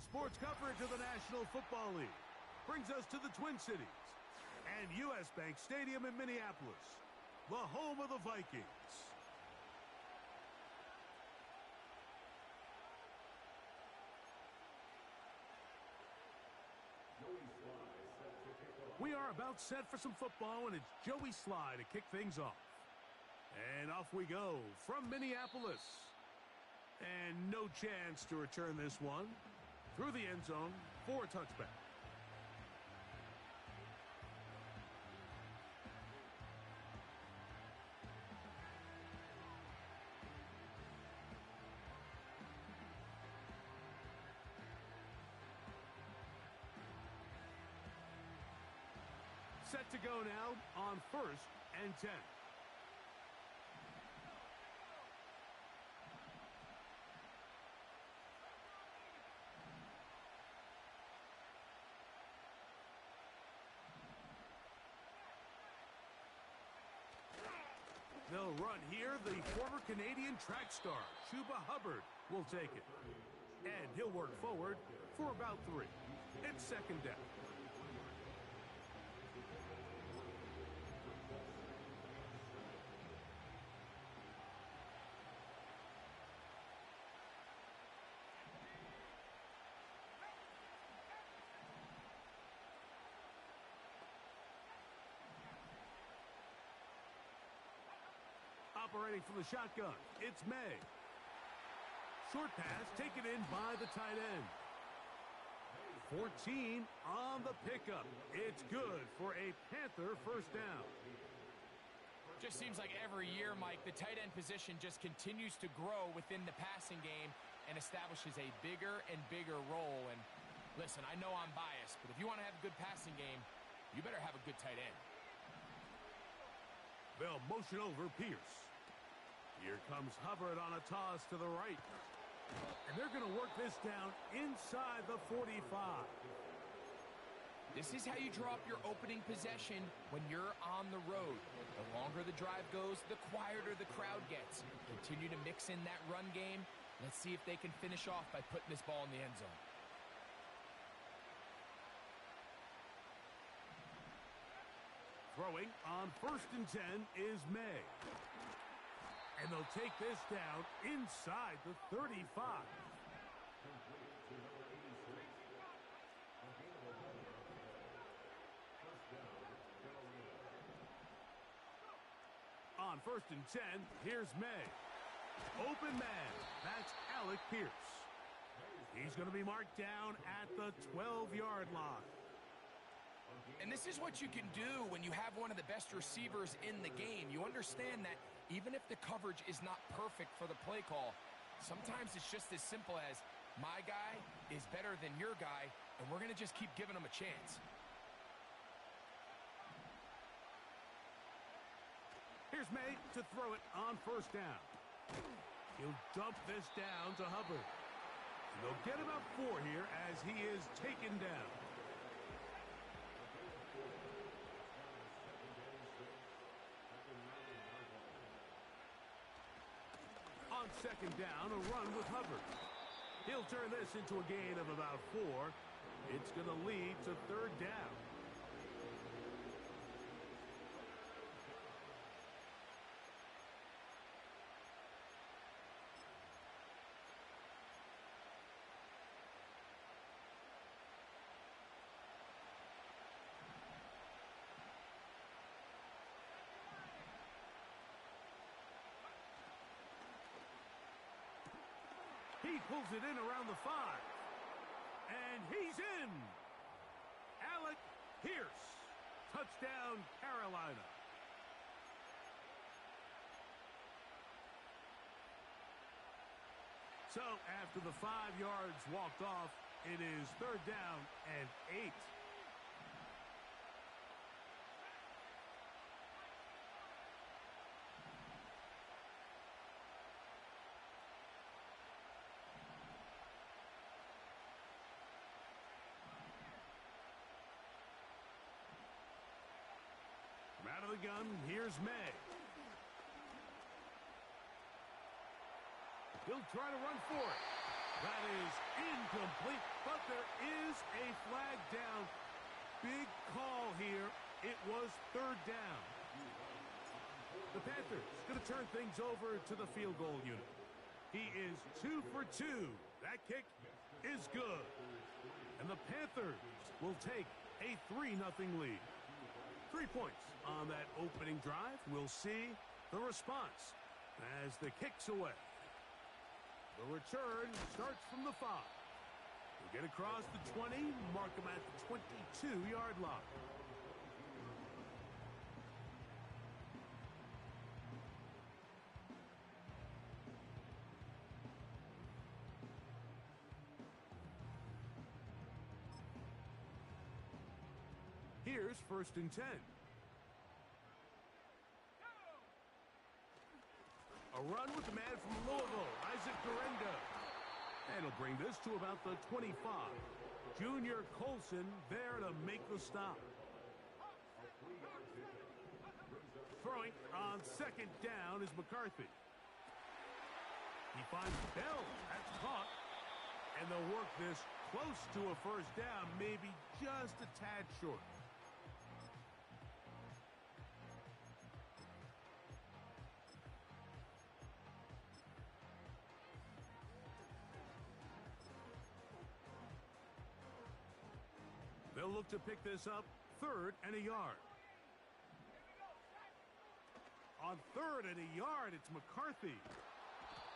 sports coverage of the National Football League brings us to the Twin Cities and U.S. Bank Stadium in Minneapolis, the home of the Vikings. We are about set for some football, and it's Joey Slye to kick things off. And off we go from Minneapolis. And no chance to return this one. Through the end zone for a touchback. Set to go now on 1st and 10. They'll run here. The former Canadian track star, Chuba Hubbard, will take it. And he'll work forward for about 3. It's 2nd down. Operating from the shotgun, it's May. Short pass taken in by the tight end. 14 on the pickup. It's good for a Panther 1st down. Just seems like every year, Mike, the tight end position just continues to grow within the passing game and establishes a bigger and bigger role. And listen, I know I'm biased, but if you want to have a good passing game, you better have a good tight end. They'll motion over Pierce. Here comes Hubbard on a toss to the right. And they're going to work this down inside the 45. This is how you draw up your opening possession when you're on the road. The longer the drive goes, the quieter the crowd gets. Continue to mix in that run game. Let's see if they can finish off by putting this ball in the end zone. Throwing on 1st and 10 is May. And they'll take this down inside the 35. On 1st and 10, here's May. Open man, that's Alec Pierce. He's going to be marked down at the 12-yard line. And this is what you can do when you have one of the best receivers in the game. You understand that even if the coverage is not perfect for the play call, sometimes it's just as simple as my guy is better than your guy, and we're going to just keep giving him a chance. Here's May to throw it on 1st down. He'll dump this down to Hubbard. And they'll get about 4 here as he is taken down. On 2nd down, a run with Hubbard. He'll turn this into a gain of about 4. It's going to lead to 3rd down. He pulls it in around the 5. And he's in. Alec Pierce. Touchdown, Carolina. So after the 5 yards walked off, it is 3rd down and 8. From out of the gun, here's May. He'll try to run for it. That is incomplete, but there is a flag down. Big call here. It was third down. The Panthers going to turn things over to the field goal unit. He is 2 for 2. That kick is good. And the Panthers will take a 3-0 lead. 3 points on that opening drive. We'll see the response as the kick's away. The return starts from the 5. We'll get across the 20, mark him at the 22-yard line. Here's 1st and 10. A run with the man from Louisville, Isaac Guerendo. And he'll bring this to about the 25. Junior Colson there to make the stop. Throwing on 2nd down is McCarthy. He finds Bell. That's caught. And they'll work this close to a 1st down, maybe just a tad short. They'll look to pick this up 3rd and a yard. On 3rd and a yard, it's McCarthy.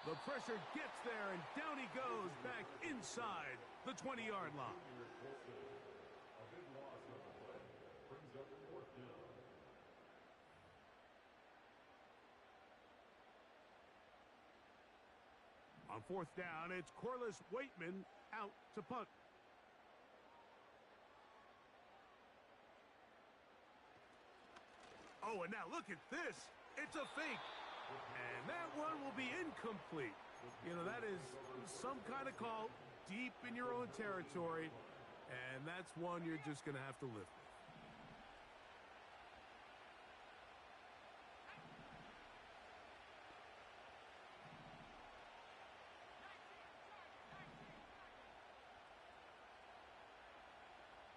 The pressure gets there, and down he goes back inside the 20-yard line. On 4th down, it's Corliss Waitman out to punt. Oh, and now look at this. It's a fake. And that one will be incomplete. You know, that is some kind of call deep in your own territory. And that's one you're just going to have to live with.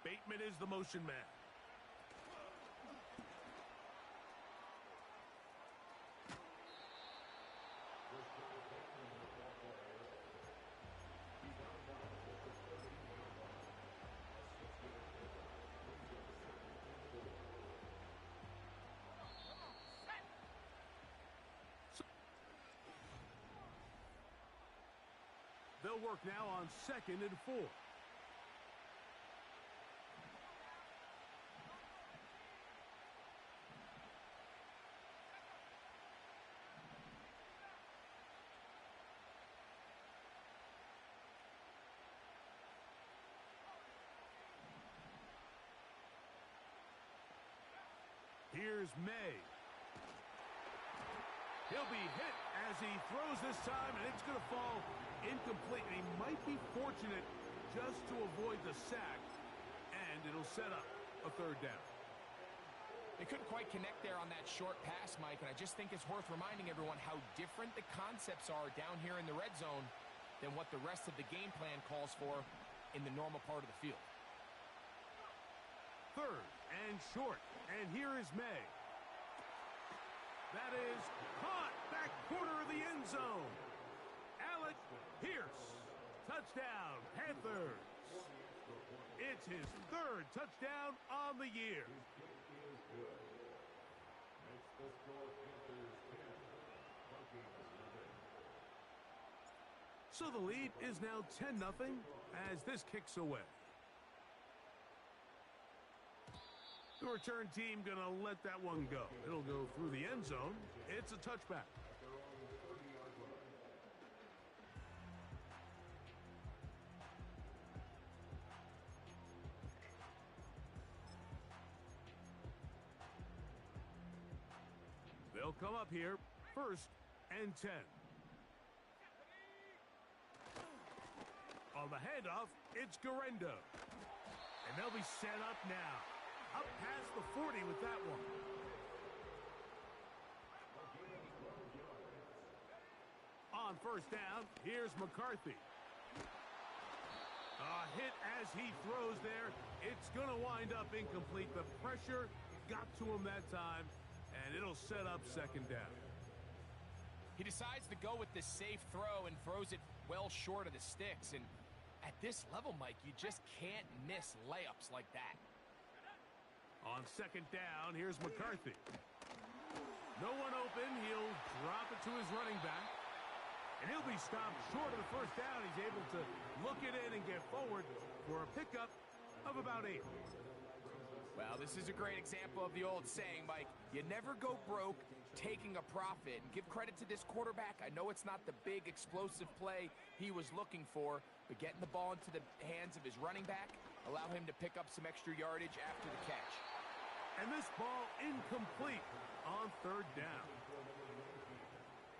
Bateman is the motion man. They'll work now on 2nd and 4. Here's May. He'll be hit as he throws this time, and it's going to fall incomplete. And he might be fortunate just to avoid the sack, and it'll set up a 3rd down. They couldn't quite connect there on that short pass, Mike, and I just think it's worth reminding everyone how different the concepts are down here in the red zone than what the rest of the game plan calls for in the normal part of the field. 3rd and short, and here is May. That is caught back corner of the end zone. Alec Pierce, touchdown, Panthers. It's his 3rd touchdown on the year. So the lead is now 10-0 as this kicks away. The return team going to let that one go. It'll go through the end zone. It's a touchback. They'll come up here, 1st and 10. On the handoff, it's Guerendo. And they'll be set up now. Up past the 40 with that one. On 1st down, here's McCarthy. Hit as he throws there. It's going to wind up incomplete. The pressure got to him that time, and it'll set up second down. He decides to go with the safe throw and throws it well short of the sticks. And at this level, Mike, you just can't miss layups like that. On second down, here's McCarthy. No one open. He'll drop it to his running back. And he'll be stopped short of the first down. He's able to look it in and get forward for a pickup of about 8. Well, this is a great example of the old saying, Mike. You never go broke taking a profit. And give credit to this quarterback. I know it's not the big explosive play he was looking for, but getting the ball into the hands of his running back allow him to pick up some extra yardage after the catch. And this ball incomplete on third down.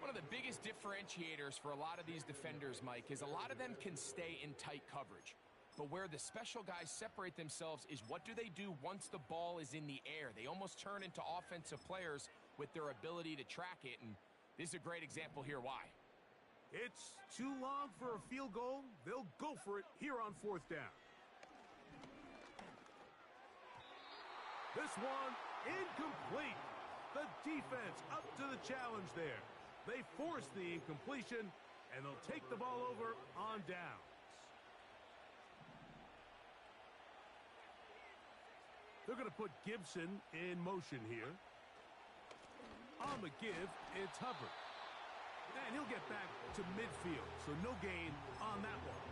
One of the biggest differentiators for a lot of these defenders, Mike, is a lot of them can stay in tight coverage. But where the special guys separate themselves is what do they do once the ball is in the air? They almost turn into offensive players with their ability to track it, and this is a great example here why. It's too long for a field goal. They'll go for it here on fourth down. This one incomplete. The defense up to the challenge there. They force the incompletion, and they'll take the ball over on downs. They're going to put Gibson in motion here. On the give, it's Hubbard. And he'll get back to midfield, so no gain on that one.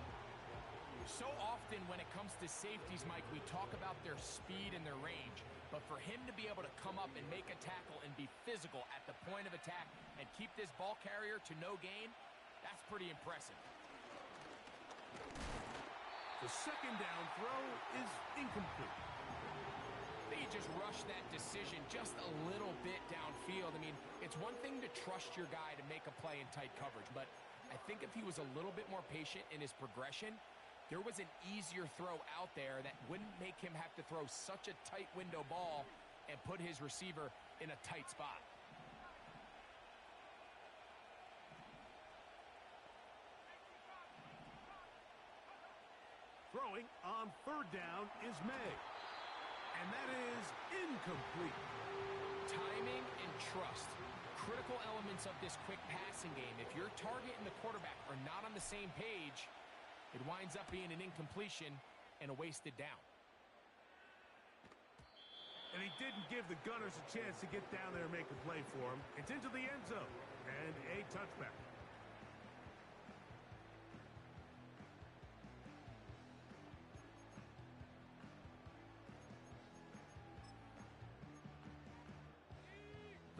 So often when it comes to safeties, Mike, we talk about their speed and their range. But for him to be able to come up and make a tackle and be physical at the point of attack and keep this ball carrier to no gain, that's pretty impressive. The second down throw is incomplete. I think he just rushed that decision just a little bit downfield. I mean, it's one thing to trust your guy to make a play in tight coverage, but I think if he was a little bit more patient in his progression, there was an easier throw out there that wouldn't make him have to throw such a tight window ball and put his receiver in a tight spot. Throwing on third down is May. And that is incomplete. Timing and trust. Critical elements of this quick passing game. If your target and the quarterback are not on the same page, it winds up being an incompletion and a wasted down. And he didn't give the Gunners a chance to get down there and make a play for him. It's into the end zone and a touchback.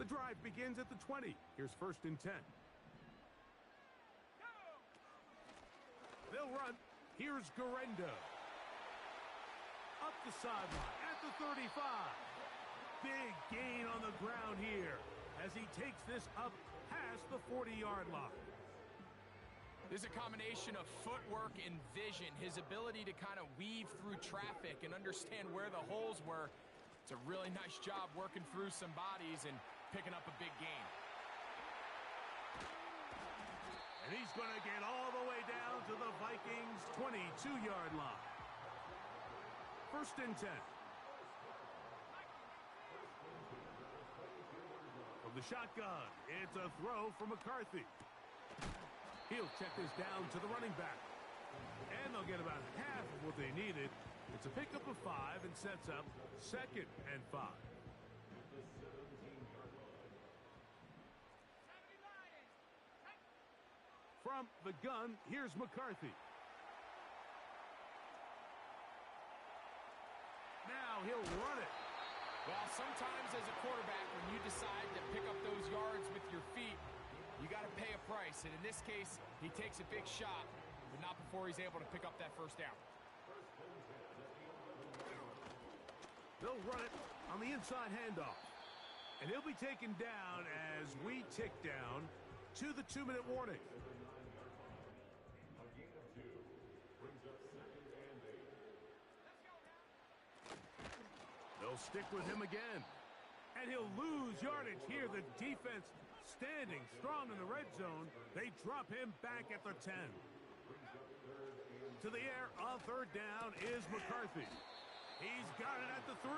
The drive begins at the 20. Here's first and 10. They'll run. Here's Guerrero. Up the sideline at the 35. Big gain on the ground here as he takes this up past the 40-yard line. There's a combination of footwork and vision, his ability to kind of weave through traffic and understand where the holes were. It's a really nice job working through some bodies and picking up a big gain. And he's going to get all the way down to the Vikings' 22-yard line. First and 10. From the shotgun, it's a throw from McCarthy. He'll check this down to the running back. And they'll get about half of what they needed. It's a pickup of 5 and sets up second and 5. From the gun, here's McCarthy. Now he'll run it. Well, sometimes as a quarterback, when you decide to pick up those yards with your feet, you got to pay a price. And in this case, he takes a big shot, but not before he's able to pick up that first down. They'll run it on the inside handoff. And he'll be taken down as we tick down to the 2-minute warning. They'll stick with him again. And he'll lose yardage here. The defense standing strong in the red zone. They drop him back at the 10. To the air on third down is McCarthy. He's got it at the 3.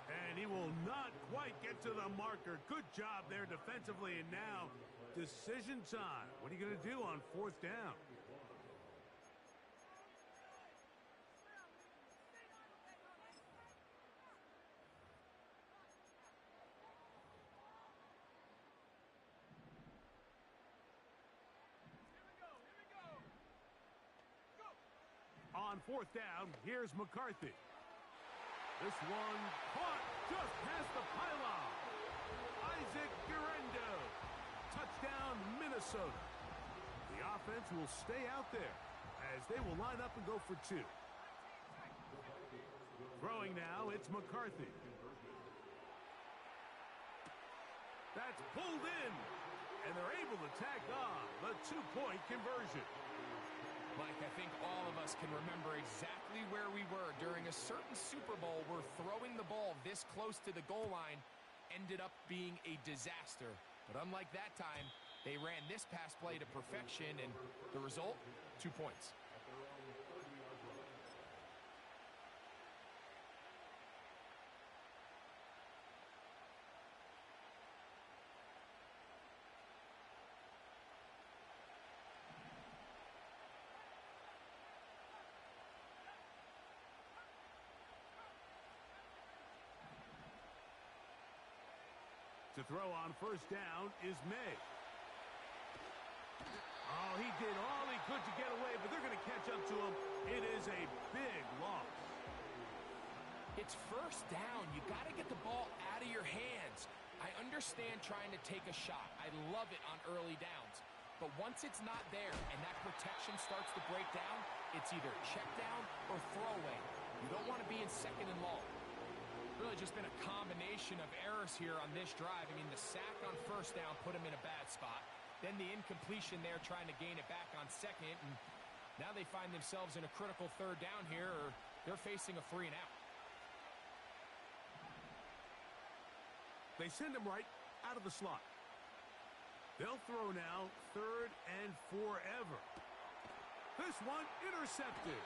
And he will not quite get to the marker. Good job there defensively. And now, decision time. What are you going to do on fourth down? On fourth down, here's McCarthy. This one caught just past the pylon. Isaac Guerrero. Touchdown, Minnesota. The offense will stay out there as they will line up and go for 2. Throwing now, it's McCarthy. That's pulled in, and they're able to tack on the 2-point conversion. Mike, I think all of us can remember exactly where we were during a certain Super Bowl where throwing the ball this close to the goal line ended up being a disaster. But unlike that time, they ran this pass play to perfection, and the result, 2 points. To throw on first down is May. Oh, he did all he could to get away, but they're going to catch up to him. It is a big loss. It's first down. You got to get the ball out of your hands. I understand trying to take a shot. I love it on early downs. But once it's not there and that protection starts to break down, it's either check down or throwaway. You don't want to be in second and long. Really just been a combination of errors here on this drive. I mean, the sack on first down put him in a bad spot. Then the incompletion there trying to gain it back on second. And now they find themselves in a critical third down here, or they're facing a 3 and out. They send him right out of the slot. They'll throw now 3rd and forever. This one intercepted.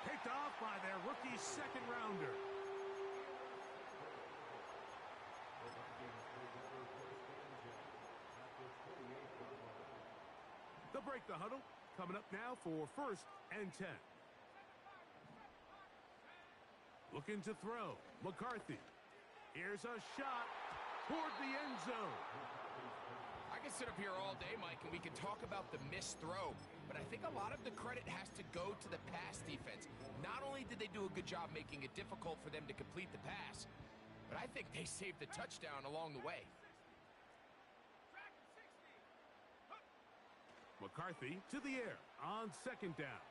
Picked off by their rookie second rounder. They'll break the huddle. Coming up now for 1st and 10. Looking to throw. McCarthy. Here's a shot toward the end zone. I can sit up here all day, Mike, and we can talk about the missed throw, but I think a lot of the credit has to go to the pass defense. Not only did they do a good job making it difficult for them to complete the pass, but I think they saved the touchdown along the way. McCarthy to the air on 2nd down.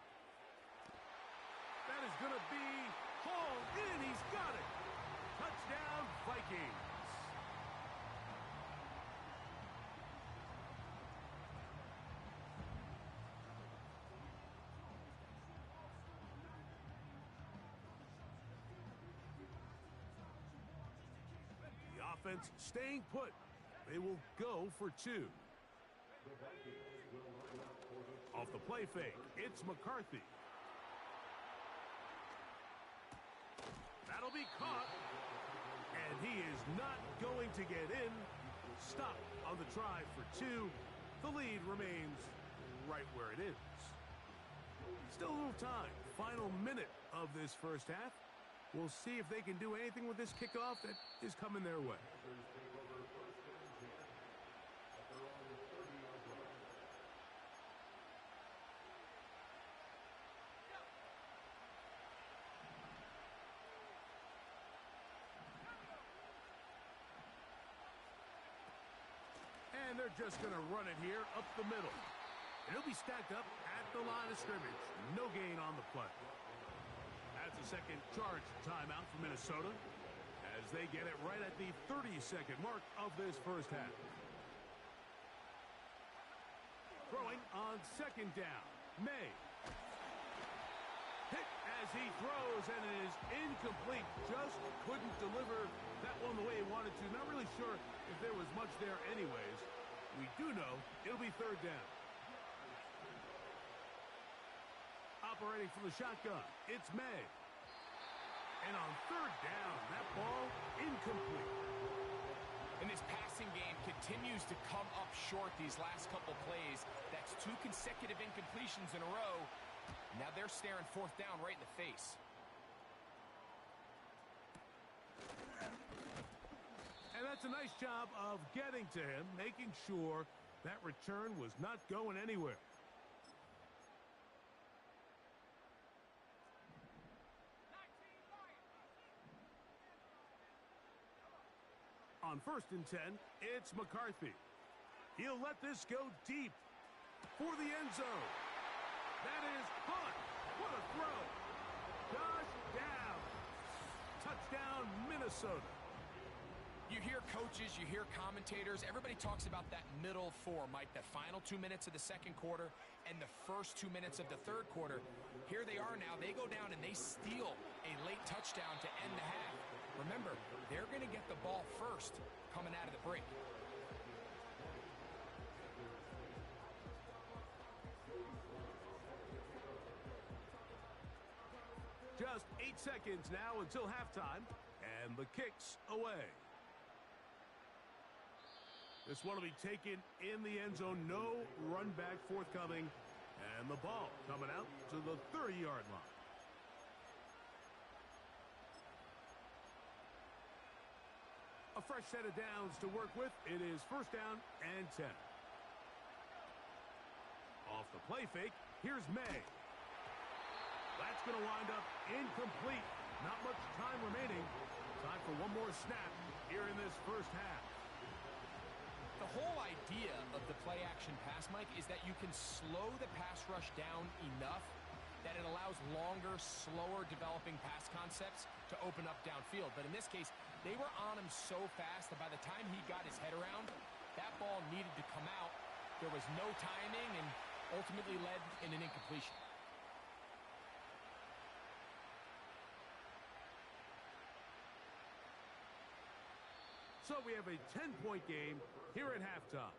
That is going to be hauled in. He's got it. Touchdown, Vikings. The offense staying put. They will go for 2. Off the play fake, it's McCarthy. That'll be caught. And he is not going to get in. Stop on the try for 2. The lead remains right where it is. Still a little time. Final minute of this first half. We'll see if they can do anything with this kickoff that is coming their way. And they're just going to run it here up the middle. And it'll be stacked up at the line of scrimmage. No gain on the play. That's a second charge timeout for Minnesota as they get it right at the 30-second mark of this first half. Throwing on 2nd down. May. Hit as he throws, and it is incomplete. Just couldn't deliver that one the way he wanted to. Not really sure if there was much there anyways. We do know it'll be 3rd down. operating from the shotgun. It's May. And on third down, that ball incomplete. And this passing game continues to come up short these last couple plays. That's 2 consecutive incompletions in a row. Now they're staring fourth down right in the face. And that's a nice job of getting to him, making sure that return was not going anywhere. On 1st and 10, it's McCarthy. He'll let this go deep for the end zone. That is caught. What a throw. Josh down. Touchdown, Minnesota. You hear coaches, you hear commentators, everybody talks about that middle four, Mike, the final 2 minutes of the second quarter and the first 2 minutes of the third quarter. Here they are now. They go down and they steal a late touchdown to end the half. Remember, they're going to get the ball first coming out of the break. Just 8 seconds now until halftime, and the kick's away. This one will be taken in the end zone. No run back forthcoming. And the ball coming out to the 30-yard line. A fresh set of downs to work with. It is 1st down and 10. Off the play fake, here's May. That's going to wind up incomplete. Not much time remaining. Time for one more snap here in this first half. The whole idea of the play-action pass, Mike, is that you can slow the pass rush down enough that it allows longer, slower developing pass concepts to open up downfield. But in this case, they were on him so fast that by the time he got his head around, that ball needed to come out. There was no timing and ultimately led in an incompletion. So we have a 10-point game here at halftime.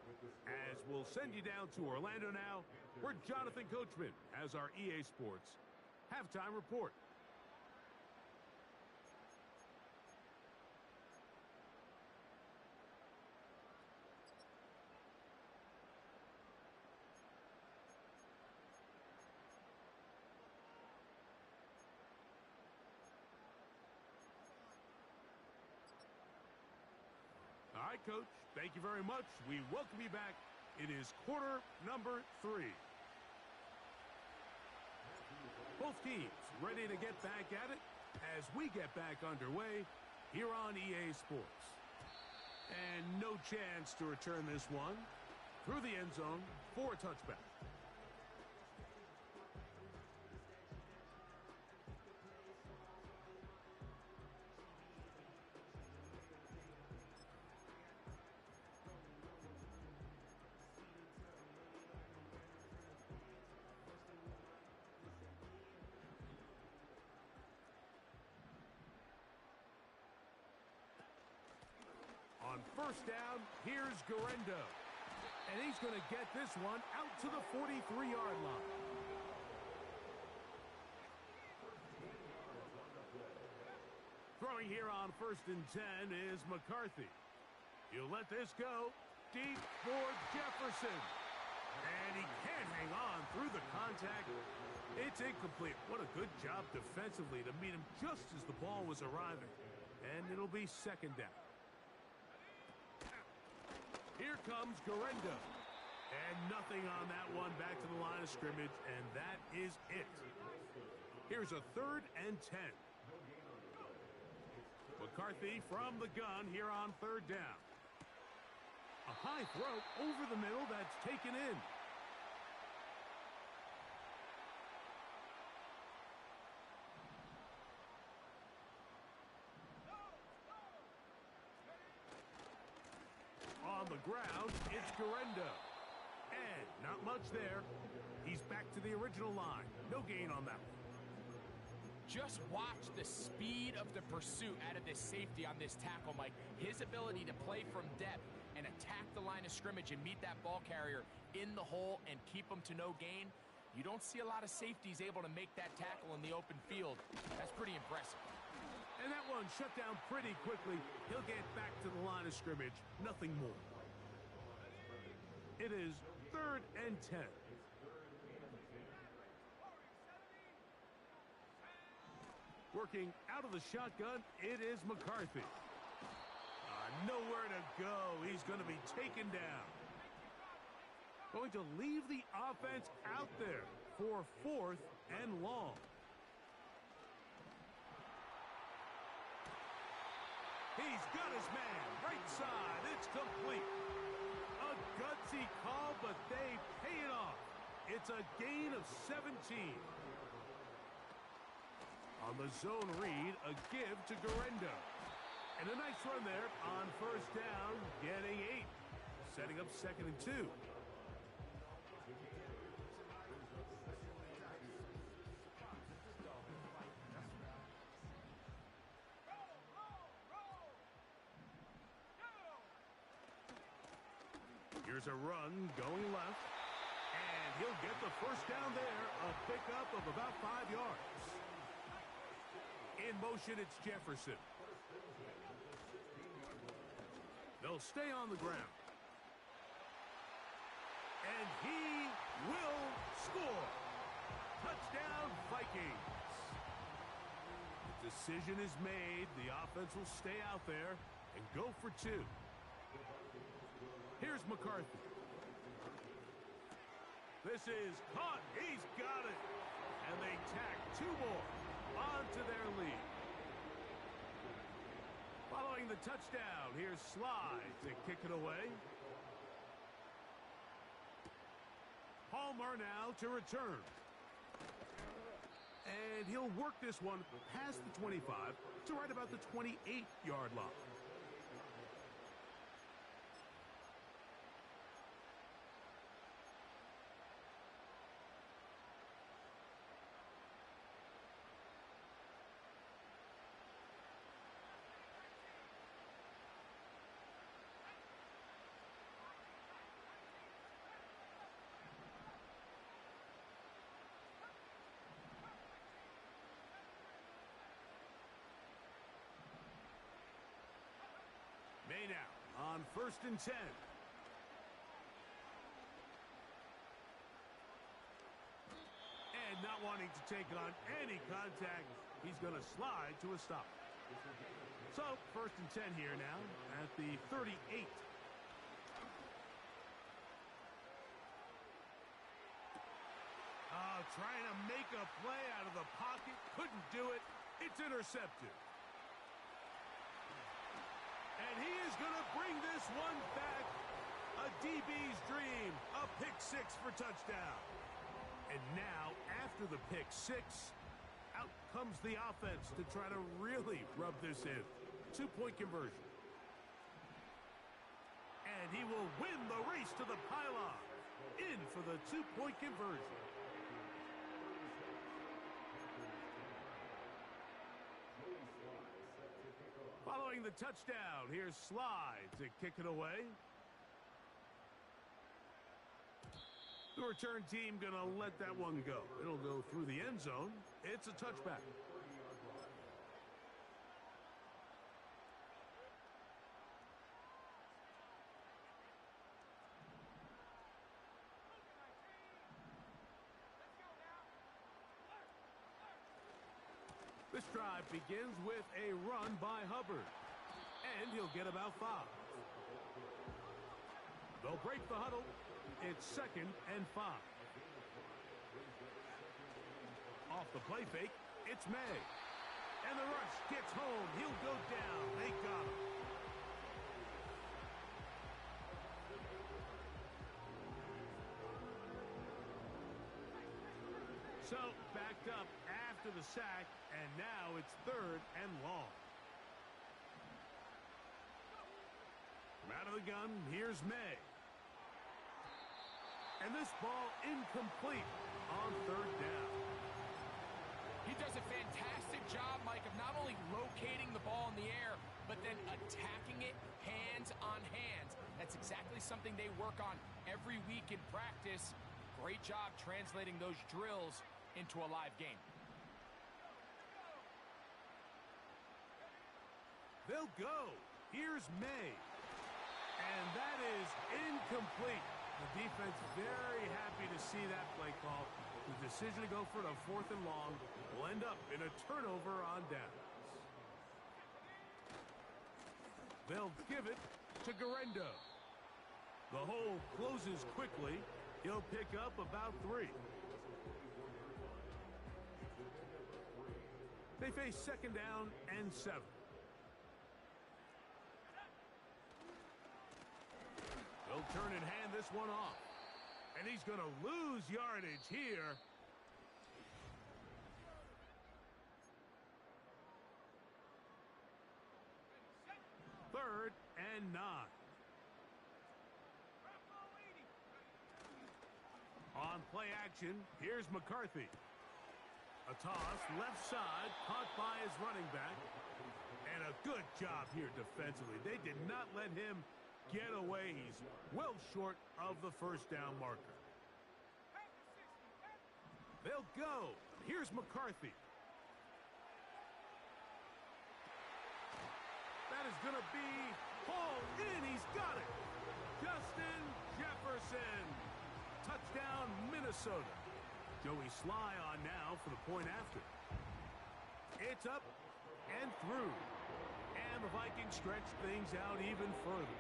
As we'll send you down to Orlando now, where Jonathan Coachman has our EA Sports halftime report. All right, Coach, thank you very much. We welcome you back. It is quarter number 3. Both teams ready to get back at it as we get back underway here on EA Sports. And no chance to return this one through the end zone for a touchback. On 1st down, here's Guerrero. And he's going to get this one out to the 43-yard line. Throwing here on 1st and 10 is McCarthy. He'll let this go deep for Jefferson. And he can't hang on through the contact. It's incomplete. What a good job defensively to meet him just as the ball was arriving. And it'll be 2nd down. Here comes Guerrero. And nothing on that one, back to the line of scrimmage, and that is it. Here's a 3rd and 10. McCarthy from the gun here on 3rd down. A high throw over the middle that's taken in. On the ground, it's Guerrero. And not much there. He's back to the original line. No gain on that one. Just watch the speed of the pursuit out of this safety on this tackle, Mike. His ability to play from depth and attack the line of scrimmage and meet that ball carrier in the hole and keep him to no gain. You don't see a lot of safeties able to make that tackle in the open field. That's pretty impressive. And that one shut down pretty quickly. He'll get back to the line of scrimmage. Nothing more. It is 3rd and 10. Working out of the shotgun, it is McCarthy. Nowhere to go. He's going to be taken down. Going to leave the offense out there for 4th and long. He's got his man. Right side. It's complete. A gutsy call, but they pay it off. It's a gain of 17. On the zone read, a give to Guerrero. And a nice run there on 1st down, getting 8. Setting up 2nd and 2. Here's a run going left. And he'll get the 1st down there. A pickup of about 5 yards. In motion, it's Jefferson. They'll stay on the ground. And he will score. Touchdown, Vikings. The decision is made. The offense will stay out there and go for 2. Here's McCarthy. This is caught. He's got it. And they tack 2 more onto their lead. Following the touchdown, here's Slide to kick it away. Palmer now to return. And he'll work this one past the 25 to right about the 28-yard line. May now on 1st and 10. And not wanting to take on any contact, he's going to slide to a stop. So 1st and 10 here now at the 38. Trying to make a play out of the pocket. Couldn't do it. It's intercepted. And he is going to bring this one back. A DB's dream. A pick 6 for touchdown. And now, after the pick 6, out comes the offense to try to really rub this in. 2-point conversion. And he will win the race to the pylon. In for the 2-point conversion. Following the touchdown, here's Slide to kick it away. The return team going to let that one go. It'll go through the end zone. It's a touchback. This drive begins with a run by Hubbard. And he'll get about 5. They'll break the huddle. It's 2nd and 5. Off the play fake, it's May. And the rush gets home. He'll go down. They got him. So, backed up after the sack, and now it's 3rd and long. From out of the gun, here's May. And this ball incomplete on 3rd down. He does a fantastic job, Mike, of not only locating the ball in the air, but then attacking it hands on hands. That's exactly something they work on every week in practice. Great job translating those drills into a live game. They'll go. Here's May. And that is incomplete. The defense very happy to see that play call. The decision to go for it on 4th and long will end up in a turnover on downs. They'll give it to Guerrero. The hole closes quickly. He'll pick up about 3. They face 2nd down and 7. They'll turn and hand this one off. And he's going to lose yardage here. Third and 9. On play action, here's McCarthy. A toss, left side, caught by his running back. And a good job here defensively. They did not let him get away. He's well short of the 1st down marker. They'll go. Here's McCarthy. That is going to be hauled in. He's got it. Justin Jefferson. Touchdown, Minnesota. Joey Sly on now for the point after. It's up and through. And the Vikings stretch things out even further.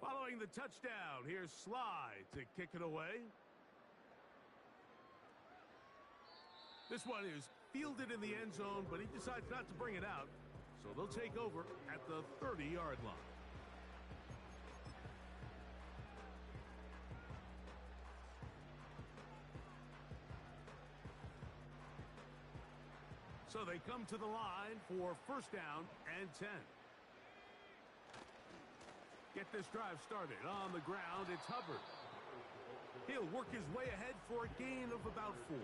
Following the touchdown, here's Sly to kick it away. This one is fielded in the end zone, but he decides not to bring it out. So they'll take over at the 30-yard line. So they come to the line for 1st down and 10. Get this drive started. On the ground, it's Hubbard. He'll work his way ahead for a gain of about 4.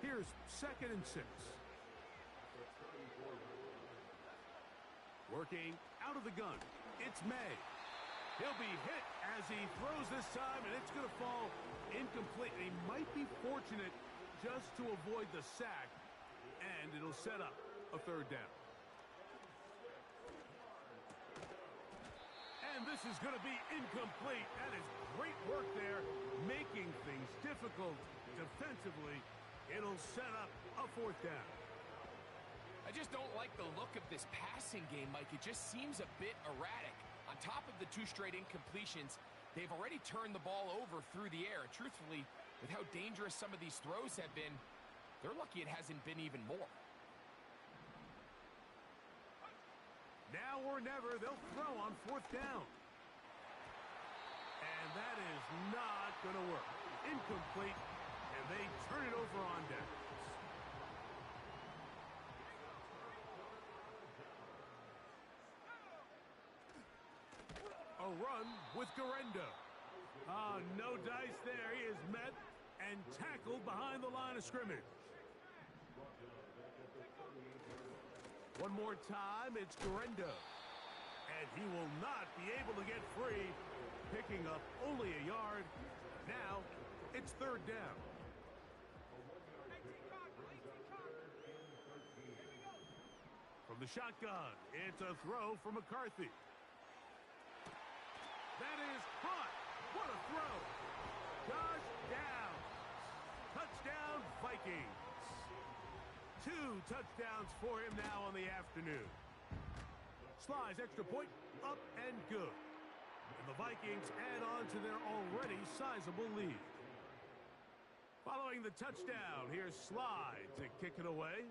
Here's 2nd and 6. Working out of the gun. It's May. He'll be hit as he throws this time, and it's going to fall incomplete. He might be fortunate just to avoid the sack, and it'll set up a 3rd down. And this is going to be incomplete. That is great work there, making things difficult defensively. It'll set up a 4th down. I just don't like the look of this passing game, Mike. It just seems a bit erratic. On top of the 2 straight incompletions, they've already turned the ball over through the air. And truthfully, with how dangerous some of these throws have been, they're lucky it hasn't been even more. Now or never, they'll throw on 4th down. And that is not going to work. Incomplete, and they turn it over on downs. A run with Guerrero. No dice there. He is met and tackled behind the line of scrimmage. One more time, it's Guerrero. And he will not be able to get free, picking up only a yard. Now, it's 3rd down. From the shotgun, it's a throw from McCarthy. That is caught. What a throw. Josh Downs. Touchdown, Vikings. 2 touchdowns for him now on the afternoon. Sly's extra point, up and good. And the Vikings add on to their already sizable lead. Following the touchdown, here's Sly to kick it away.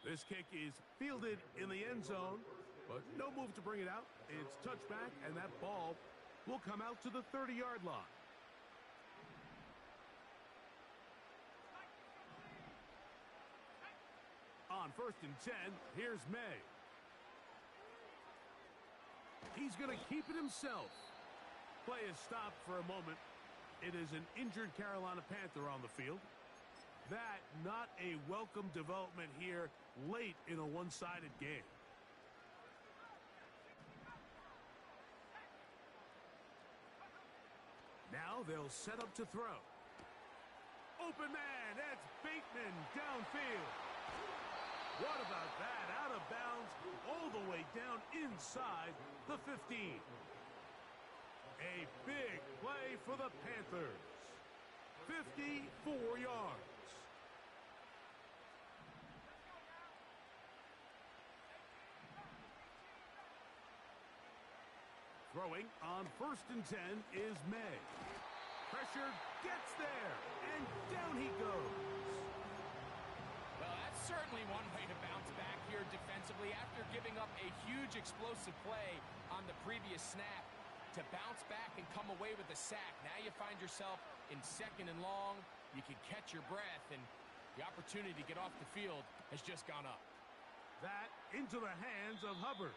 This kick is fielded in the end zone, but no move to bring it out. It's touchback, and that ball will come out to the 30-yard line. On 1st and 10, here's May. He's going to keep it himself. Play is stopped for a moment. It is an injured Carolina Panther on the field. That not a welcome development here late in a one-sided game. Now they'll set up to throw. Open man, that's Bateman downfield. What about that? Out of bounds, all the way down inside the 15. A big play for the Panthers. 54 yards. Throwing on 1st and 10 is May. Pressure gets there, and down he goes. Well, that's certainly one way to bounce back here defensively after giving up a huge explosive play on the previous snap. To bounce back and come away with a sack. Now you find yourself in 2nd and long. You can catch your breath, and the opportunity to get off the field has just gone up. That into the hands of Hubbard.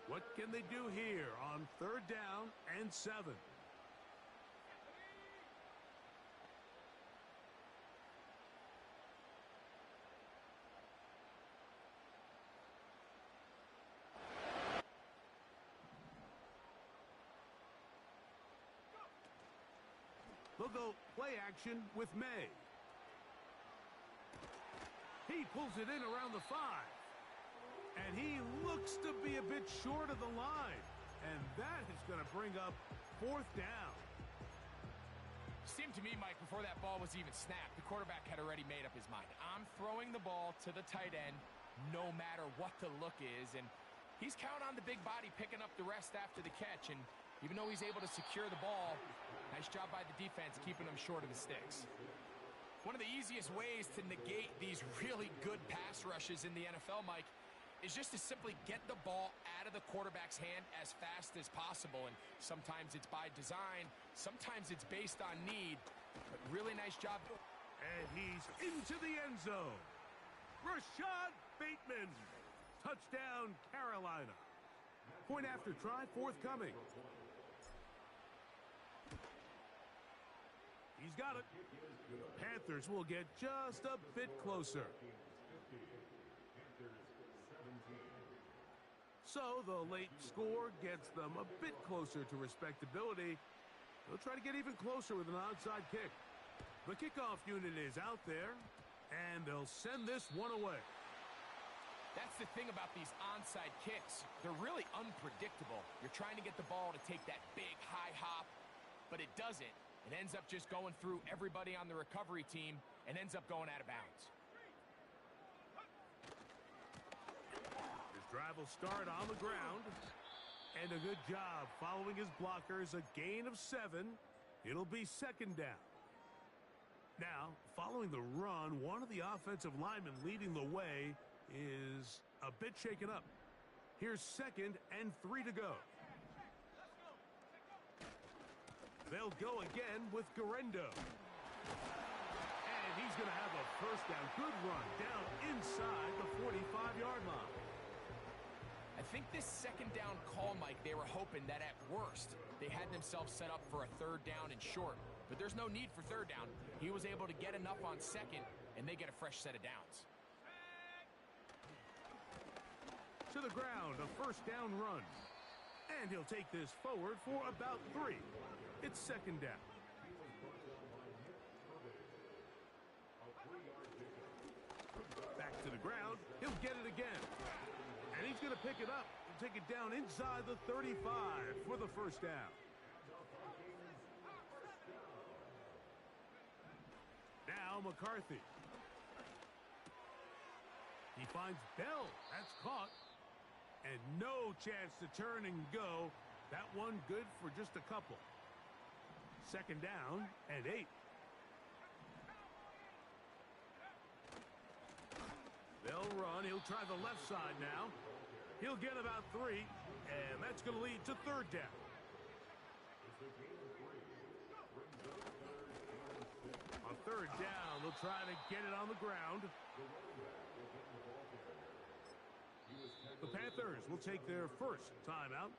What can they do here on 3rd down and 7? They'll go play action with May. He pulls it in around the 5. And he looks to be a bit short of the line. And that is going to bring up 4th down. Seemed to me, Mike, before that ball was even snapped, the quarterback had already made up his mind. I'm throwing the ball to the tight end no matter what the look is. And he's counting on the big body picking up the rest after the catch. And even though he's able to secure the ball, nice job by the defense keeping him short of the sticks. One of the easiest ways to negate these really good pass rushes in the NFL, Mike, is just to simply get the ball out of the quarterback's hand as fast as possible. And sometimes it's by design, sometimes it's based on need. But really nice job. And he's into the end zone. Rashad Bateman. Touchdown, Carolina. Point after try forthcoming. He's got it. The Panthers will get just a bit closer. So the late score gets them a bit closer to respectability. They'll try to get even closer with an onside kick. The kickoff unit is out there, and they'll send this one away. That's the thing about these onside kicks. They're really unpredictable. You're trying to get the ball to take that big high hop, but it doesn't. It ends up just going through everybody on the recovery team and ends up going out of bounds. His drive will start on the ground. And a good job following his blockers. A gain of 7. It'll be 2nd down. Now, following the run, one of the offensive linemen leading the way is a bit shaken up. Here's 2nd and 3 to go. They'll go again with Guerendo. And he's going to have a 1st down. Good run down inside the 45-yard line. I think this 2nd down call, Mike, they were hoping that at worst they had themselves set up for a 3rd down and short. But there's no need for 3rd down. He was able to get enough on 2nd, and they get a fresh set of downs. To the ground, a 1st down run. And he'll take this forward for about 3. It's 2nd down. Back to the ground. He'll get it again. And he's going to pick it up and take it down inside the 35 for the 1st down. Now McCarthy. He finds Bell. That's caught. And no chance to turn and go. That one good for just a couple. 2nd down and 8. They'll run. He'll try the left side now. He'll get about 3, and that's going to lead to 3rd down. On 3rd down, they'll They'll try to get it on the ground. The Panthers will take their first timeout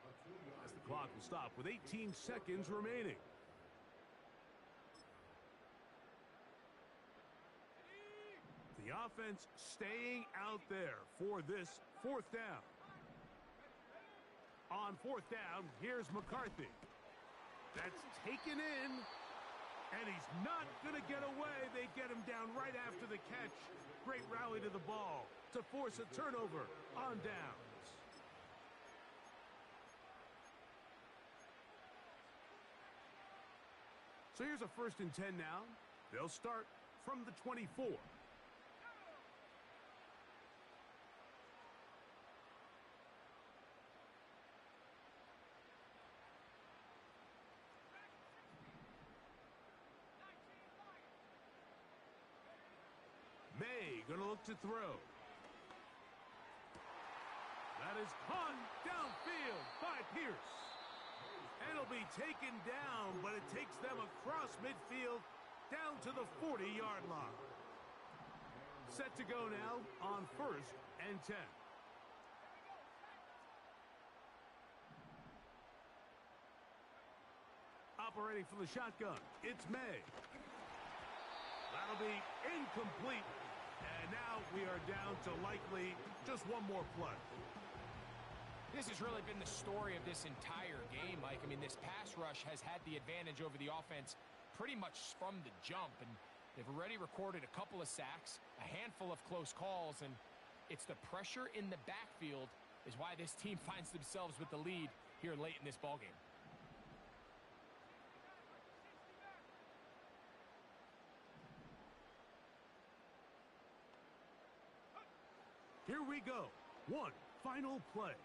as the clock will stop with 18 seconds remaining. The offense staying out there for this fourth down. On fourth down, here's McCarthy. That's taken in, and he's not going to get away. They get him down right after the catch. Great rally to the ball to force a turnover on downs. So here's a 1st and 10 now. They'll start from the 24. May going to look to throw. That is caught downfield by Pierce. And it'll be taken down, but it takes them across midfield down to the 40-yard line. Set to go now on 1st and 10. Operating from the shotgun, it's May. That'll be incomplete. And now we are down to likely just one more play. This has really been the story of this entire game, Mike. I mean, this pass rush has had the advantage over the offense pretty much from the jump. And they've already recorded a couple of sacks, a handful of close calls, and it's the pressure in the backfield is why this team finds themselves with the lead here late in this ballgame. Here we go. One final play.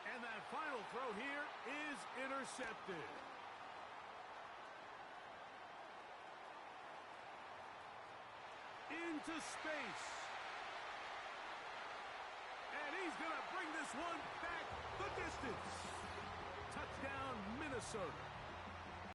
And that final throw here is intercepted. Into space. And he's going to bring this one back the distance. Touchdown, Minnesota.